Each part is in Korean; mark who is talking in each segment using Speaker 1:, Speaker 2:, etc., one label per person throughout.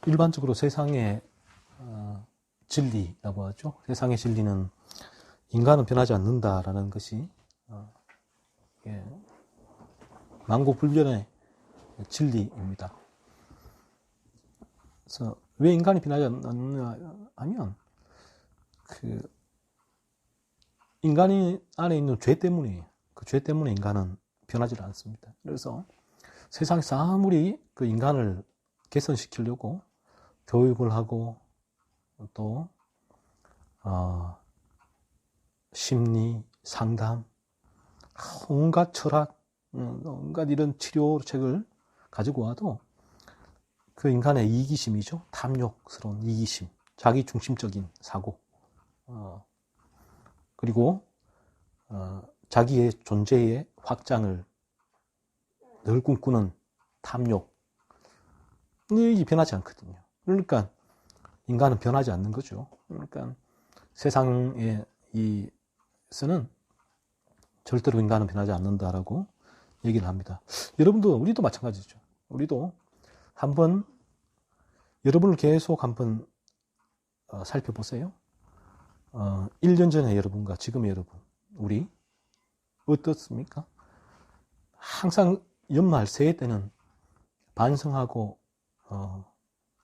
Speaker 1: 일반적으로 세상의 진리라고 하죠. 세상의 진리는 인간은 변하지 않는다라는 것이 만고불변의 진리입니다. 그래서 왜 인간이 변하지 않느냐 하면 인간이 안에 있는 죄 때문이에요. 그 죄 때문에 인간은 변하지 않습니다. 그래서 세상에서 아무리 그 인간을 개선시키려고 교육을 하고 또 심리, 상담, 온갖 철학, 온갖 이런 치료책을 가지고 와도 그 인간의 이기심이죠. 탐욕스러운 이기심, 자기중심적인 사고, 그리고 자기의 존재의 확장을 늘 꿈꾸는 탐욕, 이 변하지 않거든요. 그러니까 인간은 변하지 않는 거죠. 그러니까 세상에서는 절대로 인간은 변하지 않는다라고 얘기를 합니다. 여러분도, 우리도 마찬가지죠. 우리도 한번, 여러분을 계속 한번 살펴보세요. 1년 전의 여러분과 지금의 여러분, 우리 어떻습니까? 항상 연말 새해 때는 반성하고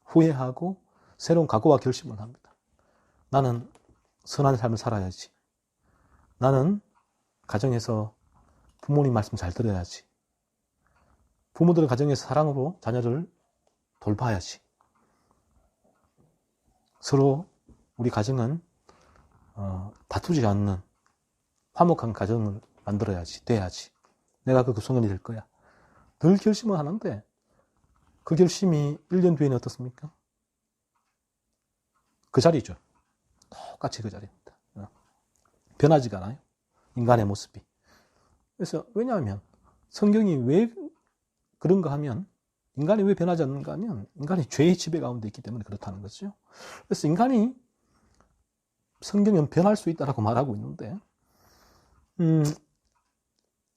Speaker 1: 후회하고 새로운 각오와 결심을 합니다. 나는 선한 삶을 살아야지. 나는 가정에서 부모님 말씀 잘 들어야지. 부모들은 가정에서 사랑으로 자녀를 돌봐야지. 서로 우리 가정은 다투지 않는 화목한 가정을 만들어야지, 돼야지. 내가 그 구성원이 될 거야. 늘 결심을 하는데 그 결심이 1년 뒤에는 어떻습니까? 그 자리죠. 똑같이 그 자리입니다. 변하지가 않아요. 인간의 모습이. 그래서 왜냐하면 성경이 왜 그런가 하면, 인간이 왜 변하지 않는가 하면 인간이 죄의 지배 가운데 있기 때문에 그렇다는 거죠. 그래서 인간이, 성경은 변할 수 있다라고 말하고 있는데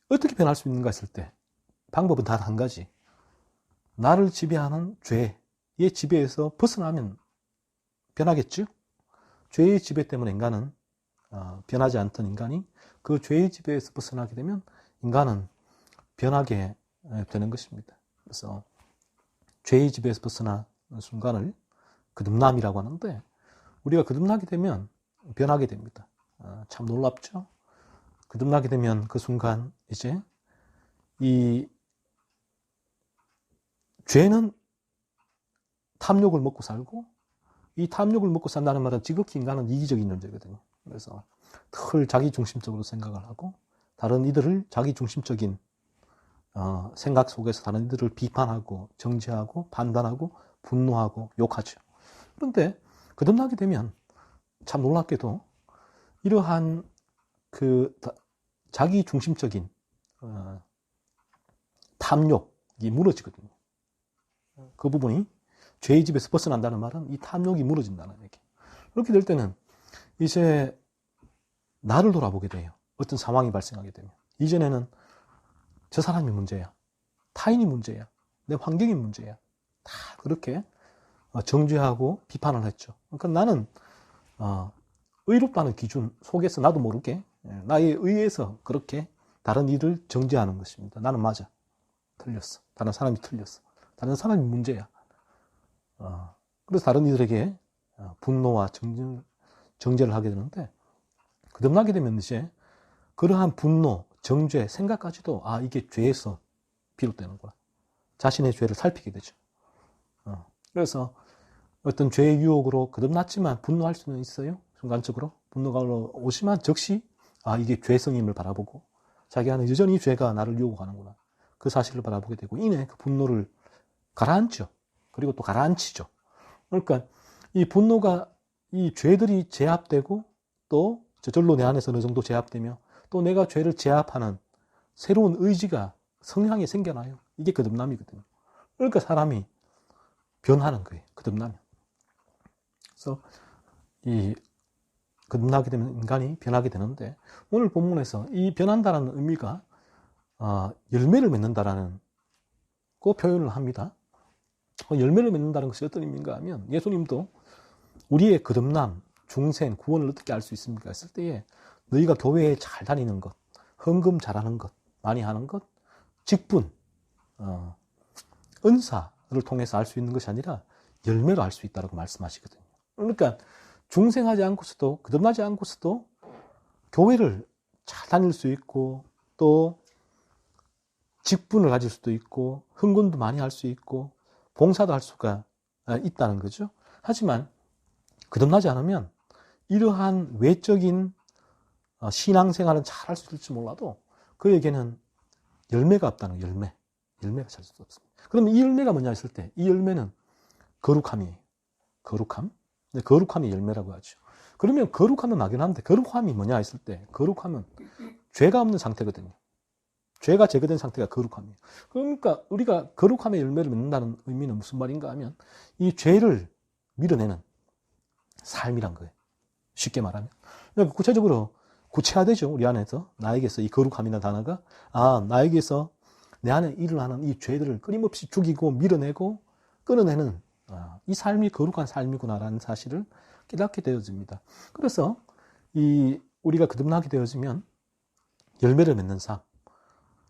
Speaker 1: 어떻게 변할 수 있는가 했을 때 방법은 단 한 가지. 나를 지배하는 죄의 지배에서 벗어나면 변하겠죠? 죄의 지배 때문에 인간은 변하지 않던 인간이 그 죄의 지배에서 벗어나게 되면 인간은 변하게 되는 것입니다. 그래서 죄의 지배에서 벗어나는 순간을 거듭남이라고 하는데, 우리가 거듭나게 되면 변하게 됩니다. 참 놀랍죠? 거듭나게 되면 그 순간 이제 이 죄는 탐욕을 먹고 살고, 이 탐욕을 먹고 산다는 말은 지극히 인간은 이기적인 존재거든요. 그래서 늘 자기중심적으로 생각을 하고, 다른 이들을 자기중심적인 생각 속에서 다른 이들을 비판하고 정죄하고 판단하고 분노하고 욕하죠. 그런데 거듭나게 되면 참 놀랍게도 이러한 자기중심적인 탐욕이 무너지거든요. 그 부분이, 죄의 집에서 벗어난다는 말은 이 탐욕이 무너진다는 얘기. 그렇게 될 때는 이제 나를 돌아보게 돼요. 어떤 상황이 발생하게 되면. 이전에는 저 사람이 문제야, 타인이 문제야, 내 환경이 문제야, 다 그렇게 정죄하고 비판을 했죠. 그러니까 나는 의롭다는 기준 속에서 나도 모르게 나에 의해서 그렇게 다른 일을 정죄하는 것입니다. 나는 맞아, 틀렸어, 다른 사람이 틀렸어, 다른 사람이 문제야. 그래서 다른 이들에게 분노와 정죄를 하게 되는데, 거듭나게 되면 이제 그러한 분노, 정죄, 생각까지도 이게 죄에서 비롯되는구나. 자신의 죄를 살피게 되죠. 그래서 어떤 죄의 유혹으로 거듭났지만 분노할 수는 있어요. 순간적으로 분노가 오지만 즉시 이게 죄성임을 바라보고, 자기 안에 여전히 죄가 나를 유혹하는구나, 그 사실을 바라보게 되고, 이내 그 분노를 가라앉죠. 그리고 또 가라앉히죠. 그러니까 이 분노가, 이 죄들이 제압되고 또 저절로 내 안에서 어느 정도 제압되며 또 내가 죄를 제압하는 새로운 의지가, 성향이 생겨나요. 이게 거듭남이거든요. 그러니까 사람이 변하는 거예요. 거듭나면. 그래서 이 거듭나게 되면 인간이 변하게 되는데, 오늘 본문에서 이 변한다는 의미가 열매를 맺는다라는 그 표현을 합니다. 열매를 맺는다는 것이 어떤 의미인가 하면 예수님도 우리의 거듭남, 중생, 구원을 어떻게 알 수 있습니까? 했을 때에 너희가 교회에 잘 다니는 것, 헌금 잘하는 것, 많이 하는 것, 직분, 은사를 통해서 알 수 있는 것이 아니라 열매로 알 수 있다고 말씀하시거든요. 그러니까 중생하지 않고서도, 거듭나지 않고서도 교회를 잘 다닐 수 있고 또 직분을 가질 수도 있고 헌금도 많이 할 수 있고 봉사도 할 수가 있다는 거죠. 하지만 거듭나지 않으면 이러한 외적인 신앙생활은 잘 할 수 있을지 몰라도 그에게는 열매가 없다는 열매가 찾을 수 없습니다. 그러면 이 열매가 뭐냐 했을 때 이 열매는 거룩함이에요. 거룩함? 네, 거룩함이 열매라고 하죠. 그러면 거룩함은 막연한데 거룩함이 뭐냐 했을 때 거룩함은 죄가 없는 상태거든요. 죄가 제거된 상태가 거룩함이에요. 그러니까 우리가 거룩함의 열매를 맺는다는 의미는 무슨 말인가 하면 이 죄를 밀어내는 삶이란 거예요. 쉽게 말하면. 그러니까 구체적으로 구체화되죠. 우리 안에서 나에게서 이 거룩함이라는 단어가 나에게서 내 안에 일어나는 이 죄들을 끊임없이 죽이고 밀어내고 끊어내는 이 삶이 거룩한 삶이구나라는 사실을 깨닫게 되어집니다. 그래서 우리가 거듭나게 되어지면 열매를 맺는 삶,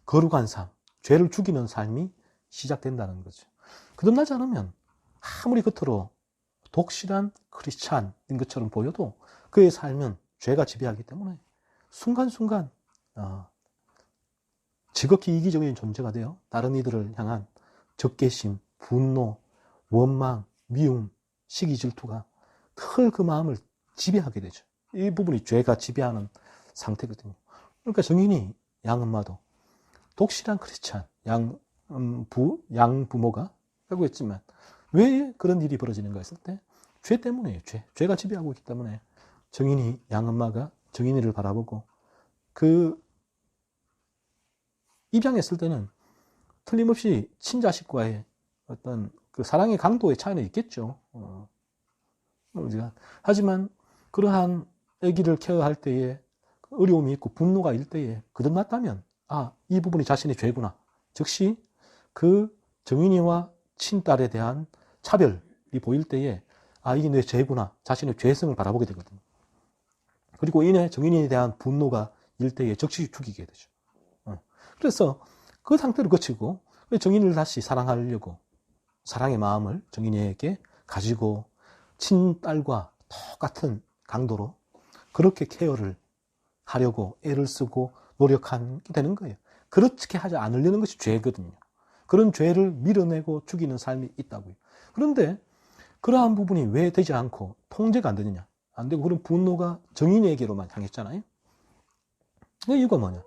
Speaker 1: 거룩한 삶, 죄를 죽이는 삶이 시작된다는 거죠. 거듭나지 않으면 아무리 겉으로 독실한 크리스찬인 것처럼 보여도 그의 삶은 죄가 지배하기 때문에 순간순간 지극히 이기적인 존재가 되어 다른 이들을 향한 적개심, 분노, 원망, 미움, 시기, 질투가 늘 그 마음을 지배하게 되죠. 이 부분이 죄가 지배하는 상태거든요. 그러니까 정인이 양엄마도 독실한 크리스찬, 양부모가 라고 했지만 왜 그런 일이 벌어지는가 했을 때 죄 때문이에요. 죄가 지배하고 있기 때문에 정인이 양엄마가 정인이를 바라보고 그 입양했을 때는 틀림없이 친자식과의 어떤 그 사랑의 강도의 차이는 있겠죠. 하지만 그러한 아기를 케어할 때에 어려움이 있고 분노가 일 때에 거듭났다면 이 부분이 자신의 죄구나. 즉시 그 정인이와 친딸에 대한 차별이 보일 때에 이게 내 죄구나. 자신의 죄성을 바라보게 되거든요. 그리고 이내 정인이에 대한 분노가 일 때에 즉시 죽이게 되죠. 그래서 그 상태를 거치고 정인이를 다시 사랑하려고 사랑의 마음을 정인이에게 가지고 친딸과 똑같은 강도로 그렇게 케어를 하려고 애를 쓰고 노력하게 되는 거예요. 그렇게 하지 않으려는 것이 죄거든요. 그런 죄를 밀어내고 죽이는 삶이 있다고요. 그런데 그러한 부분이 왜 되지 않고 통제가 안 되느냐? 안 되고 그런 분노가 정인에게로만 향했잖아요. 그 이유가 뭐냐?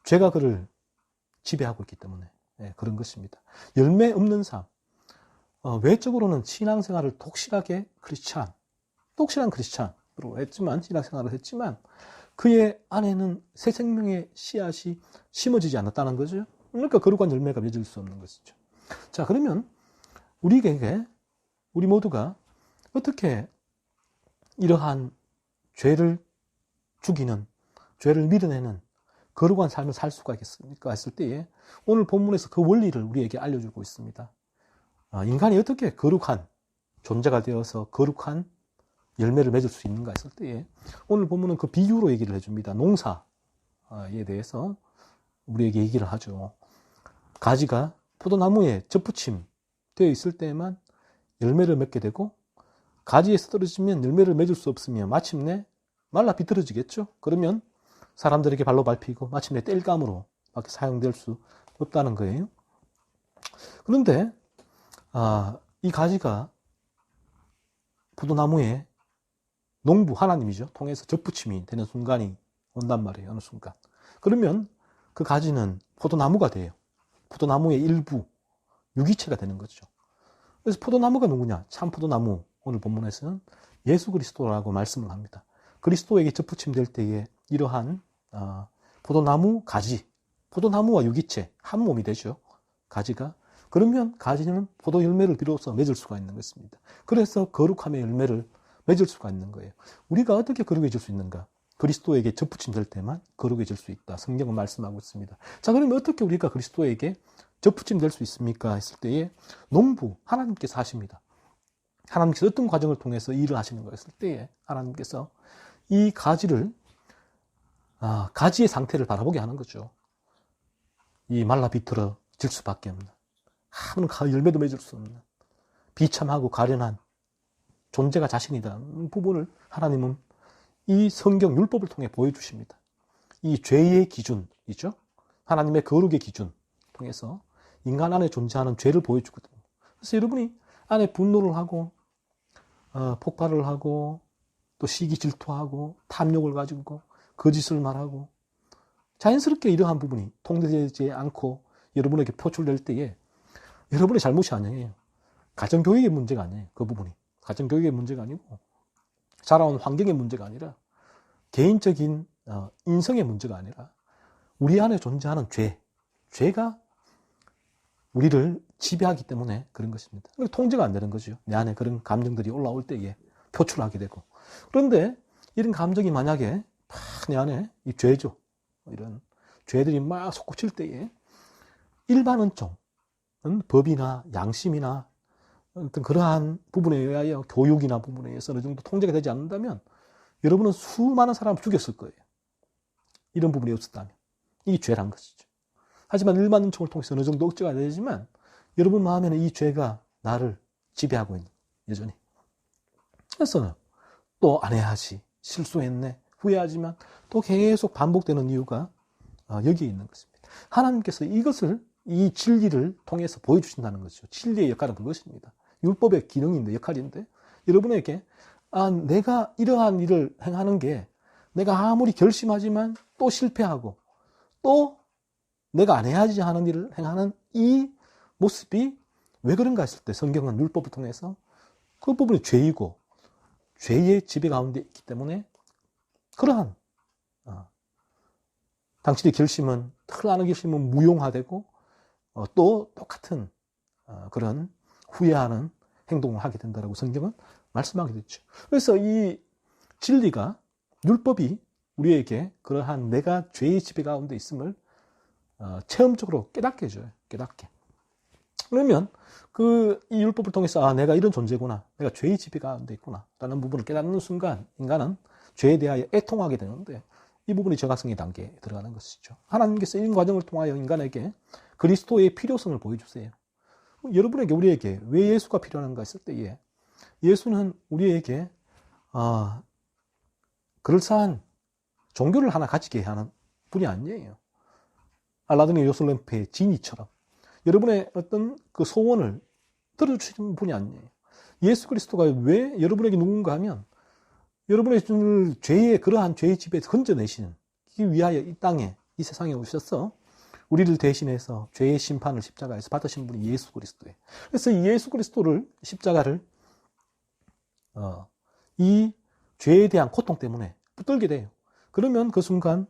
Speaker 1: 죄가 그를 지배하고 있기 때문에 그런 것입니다. 열매 없는 삶. 외적으로는 신앙생활을 독실한 크리스찬으로 했지만 신앙생활을 했지만 그의 안에는 새 생명의 씨앗이 심어지지 않았다는 거죠. 그러니까 거룩한 열매가 맺을 수 없는 것이죠. 자, 그러면 우리 모두가 어떻게 이러한 죄를 죽이는, 죄를 밀어내는 거룩한 삶을 살 수가 있겠습니까? 했을 때에 오늘 본문에서 그 원리를 우리에게 알려주고 있습니다. 인간이 어떻게 거룩한 존재가 되어서 거룩한 열매를 맺을 수 있는가 했을 때에 오늘 본문은 그 비유로 얘기를 해줍니다. 농사에 대해서 우리에게 얘기를 하죠. 가지가 포도나무에 접붙임 되어 있을 때에만 열매를 맺게 되고 가지에서 떨어지면 열매를 맺을 수 없으면 마침내 말라 비틀어지겠죠. 그러면 사람들에게 발로 밟히고 마침내 땔감으로 밖에 사용될 수 없다는 거예요. 그런데 이 가지가 포도나무에 농부 하나님이죠. 통해서 접붙임이 되는 순간이 온단 말이에요. 어느 순간. 그러면 그 가지는 포도나무가 돼요. 포도나무의 일부, 유기체가 되는 거죠. 그래서 포도나무가 누구냐? 참 포도나무. 오늘 본문에서는 예수 그리스도라고 말씀을 합니다. 그리스도에게 접붙임될 때에 이러한 포도나무 가지, 포도나무와 유기체 한 몸이 되죠. 가지가. 그러면 가지는 포도 열매를 비로소 맺을 수가 있는 것입니다. 그래서 거룩함의 열매를 맺을 수가 있는 거예요. 우리가 어떻게 거룩해질 수 있는가? 그리스도에게 접붙임될 때만 거룩해질 수 있다. 성경은 말씀하고 있습니다. 자, 그러면 어떻게 우리가 그리스도에게 접붙임 될 수 있습니까? 했을 때에 농부, 하나님께서 하십니다. 하나님께서 어떤 과정을 통해서 일을 하시는 거 했을 때에 하나님께서 이 가지를, 가지의 상태를 바라보게 하는 거죠. 이 말라 비틀어질 수밖에 없는, 아무런 열매도 맺을 수 없는 비참하고 가련한 존재가 자신이라는 부분을 하나님은 이 성경 율법을 통해 보여주십니다. 이 죄의 기준이죠. 하나님의 거룩의 기준 통해서 인간 안에 존재하는 죄를 보여주거든요. 그래서 여러분이 안에 분노를 하고 폭발을 하고 또 시기 질투하고 탐욕을 가지고 거짓을 말하고 자연스럽게 이러한 부분이 통제되지 않고 여러분에게 표출될 때에 여러분의 잘못이 아니에요. 가정교육의 문제가 아니에요. 그 부분이. 가정교육의 문제가 아니고 자라온 환경의 문제가 아니라 개인적인 인성의 문제가 아니라 우리 안에 존재하는 죄가 우리를 지배하기 때문에 그런 것입니다. 통제가 안 되는 거죠. 내 안에 그런 감정들이 올라올 때에 표출하게 되고. 그런데 이런 감정이 만약에 내 안에 이 죄죠. 이런 죄들이 막 솟구칠 때에 일반은총, 법이나 양심이나 어떤 그러한 부분에 의하여 교육이나 부분에 의해서 어느 정도 통제가 되지 않는다면 여러분은 수많은 사람을 죽였을 거예요. 이런 부분이 없었다면. 이게 죄란 것이죠. 하지만 일반은총을 통해서 어느 정도 억제가 되지만 여러분 마음에는 이 죄가 나를 지배하고 있는, 여전히. 그래서 또 안 해야지, 실수했네, 후회하지만 또 계속 반복되는 이유가 여기에 있는 것입니다. 하나님께서 이것을, 이 진리를 통해서 보여주신다는 거죠. 진리의 역할은 그것입니다. 율법의 기능인데, 역할인데 여러분에게 내가 이러한 일을 행하는 게 내가 아무리 결심하지만 또 실패하고 또 내가 안 해야지 하는 일을 행하는 이 모습이 왜 그런가 했을 때 성경은 율법을 통해서 그 부분이 죄이고 죄의 지배 가운데 있기 때문에 그러한 당신의 결심은, 틀어나는 결심은 무용화되고 또 똑같은 그런 후회하는 행동을 하게 된다고 성경은 말씀하게 됐죠. 그래서 이 진리가, 율법이 우리에게 그러한 내가 죄의 지배 가운데 있음을 체험적으로 깨닫게 해줘요. 깨닫게. 그러면 이 율법을 통해서 내가 이런 존재구나, 내가 죄의 지배 가운데 있구나 라는 부분을 깨닫는 순간 인간은 죄에 대하여 애통하게 되는데 이 부분이 저각성의 단계에 들어가는 것이죠. 하나님께서 이 과정을 통하여 인간에게 그리스도의 필요성을 보여주세요. 여러분에게, 우리에게 왜 예수가 필요한가 했을 때에 예수는 우리에게 그럴싸한 종교를 하나 가지게 하는 분이 아니에요. 알라딘의 요술램프의 지니처럼 여러분의 어떤 그 소원을 들어주시는 분이 아니에요. 예수 그리스도가 왜 여러분에게 누군가 하면 여러분의 죄의, 그러한 죄의 지배에서 건져내시는, 이 위하여 이 땅에, 이 세상에 오셔서 우리를 대신해서 죄의 심판을 십자가에서 받으신 분이 예수 그리스도예요. 그래서 이 예수 그리스도를, 십자가를 이 죄에 대한 고통 때문에 붙들게 돼요. 그러면 그 순간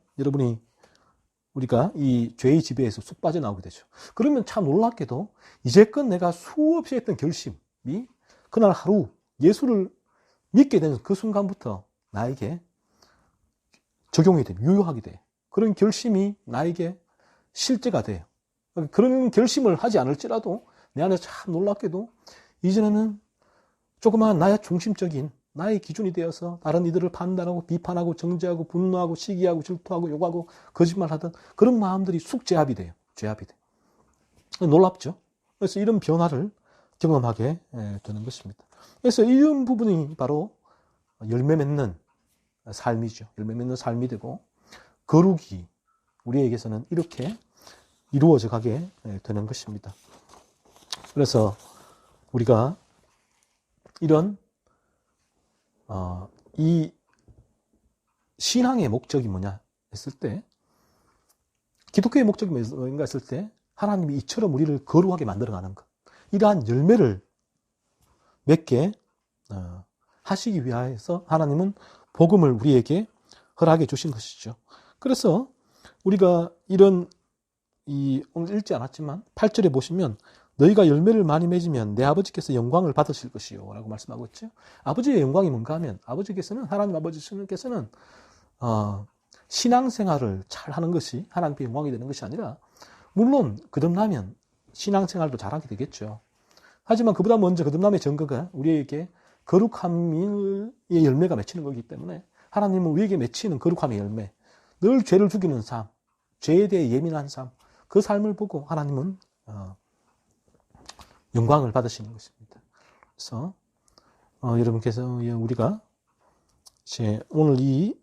Speaker 1: 우리가 이 죄의 지배에서 쑥 빠져나오게 되죠. 그러면 참 놀랍게도 이제껏 내가 수없이 했던 결심이 그날 하루 예수를 믿게 되는 그 순간부터 나에게 적용이 돼요. 유효하게 돼요. 그런 결심이 나에게 실제가 돼요. 그런 결심을 하지 않을지라도 내 안에 참 놀랍게도 이전에는 조그마한 나의 중심적인 나의 기준이 되어서 다른 이들을 판단하고 비판하고 정죄하고 분노하고 시기하고 질투하고 욕하고 거짓말하던 그런 마음들이 쑥 제압이 돼요. 제압이 돼요. 놀랍죠? 그래서 이런 변화를 경험하게 되는 것입니다. 그래서 이런 부분이 바로 열매 맺는 삶이죠. 열매 맺는 삶이 되고 거룩이 우리에게서는 이렇게 이루어져 가게 되는 것입니다. 그래서 우리가 이런 이 신앙의 목적이 뭐냐 했을 때, 기독교의 목적이 뭔가 했을 때 하나님이 이처럼 우리를 거룩하게 만들어가는 것, 이러한 열매를 맺게 하시기 위하여서 하나님은 복음을 우리에게 허락해 주신 것이죠. 그래서 우리가 오늘 읽지 않았지만 8절에 보시면 너희가 열매를 많이 맺으면 내 아버지께서 영광을 받으실 것이요 라고 말씀하고 있죠. 아버지의 영광이 뭔가 하면 하나님 아버지께서는 신앙생활을 잘 하는 것이 하나님께 영광이 되는 것이 아니라, 물론 거듭나면 신앙생활도 잘하게 되겠죠. 하지만 그보다 먼저 거듭남의 증거가 우리에게 거룩함의 열매가 맺히는 거기 때문에 하나님은 우리에게 맺히는 거룩함의 열매, 늘 죄를 죽이는 삶, 죄에 대해 예민한 삶, 그 삶을 보고 하나님은 영광을 받으시는 것입니다. 그래서 여러분께서 우리가 이제 오늘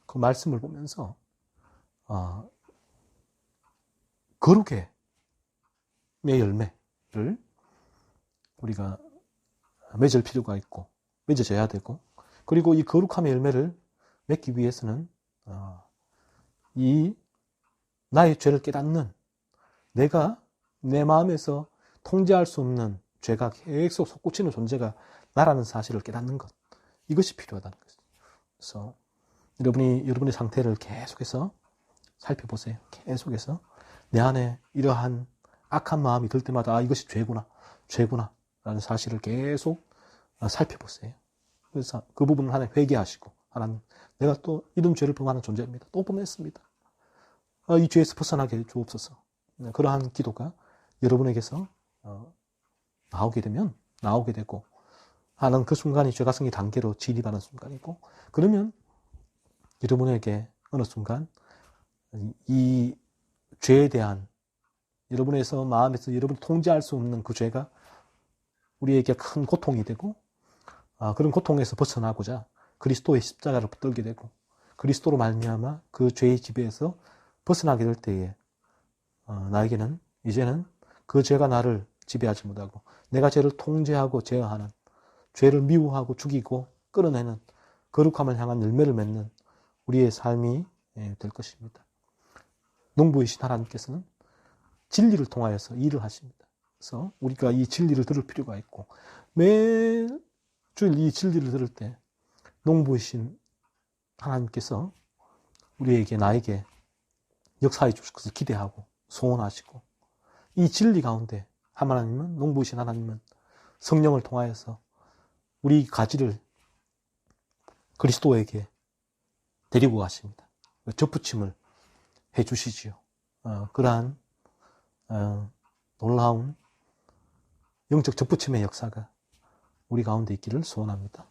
Speaker 1: 그 말씀을 보면서 거룩의 열매를 우리가 맺을 필요가 있고 맺어져야 되고, 그리고 이 거룩함의 열매를 맺기 위해서는 이 나의 죄를 깨닫는, 내가 내 마음에서 통제할 수 없는 죄가 계속 솟구치는 존재가 나라는 사실을 깨닫는 것, 이것이 필요하다는 것이죠. 그래서 여러분의 상태를 계속해서 살펴보세요. 계속해서 내 안에 이러한 악한 마음이 들 때마다 이것이 죄구나 라는 사실을 계속 살펴보세요. 그래서 그 부분을 하나님 회개하시고, 하나님, 내가 또 이런 죄를 범하는 존재입니다. 또 범했습니다. 이 죄에서 벗어나게 해 주옵소서. 그러한 기도가 여러분에게서 나오게 되고 하는 그 순간이 죄가성의 단계로 진입하는 순간이고, 그러면 여러분에게 어느 순간 이 죄에 대한 여러분에서 마음에서 여러분이 통제할 수 없는 그 죄가 우리에게 큰 고통이 되고, 그런 고통에서 벗어나고자 그리스도의 십자가를 붙들게 되고, 그리스도로 말미암아 그 죄의 지배에서 벗어나게 될 때에 나에게는 이제는 그 죄가 나를 지배하지 못하고 내가 죄를 통제하고 제어하는, 죄를 미워하고 죽이고 끌어내는 거룩함을 향한 열매를 맺는 우리의 삶이 될 것입니다. 농부이신 하나님께서는 진리를 통하여서 일을 하십니다. 그래서 우리가 이 진리를 들을 필요가 있고, 매주일 이 진리를 들을 때 농부이신 하나님께서 우리에게, 나에게 역사해 주실 것을 기대하고 소원하시고, 이 진리 가운데 하나님은, 농부이신 하나님은 성령을 통하여서 우리 가지를 그리스도에게 데리고 가십니다. 접붙임을 해 주시지요. 그러한 놀라운 영적 접붙임의 역사가 우리 가운데 있기를 소원합니다.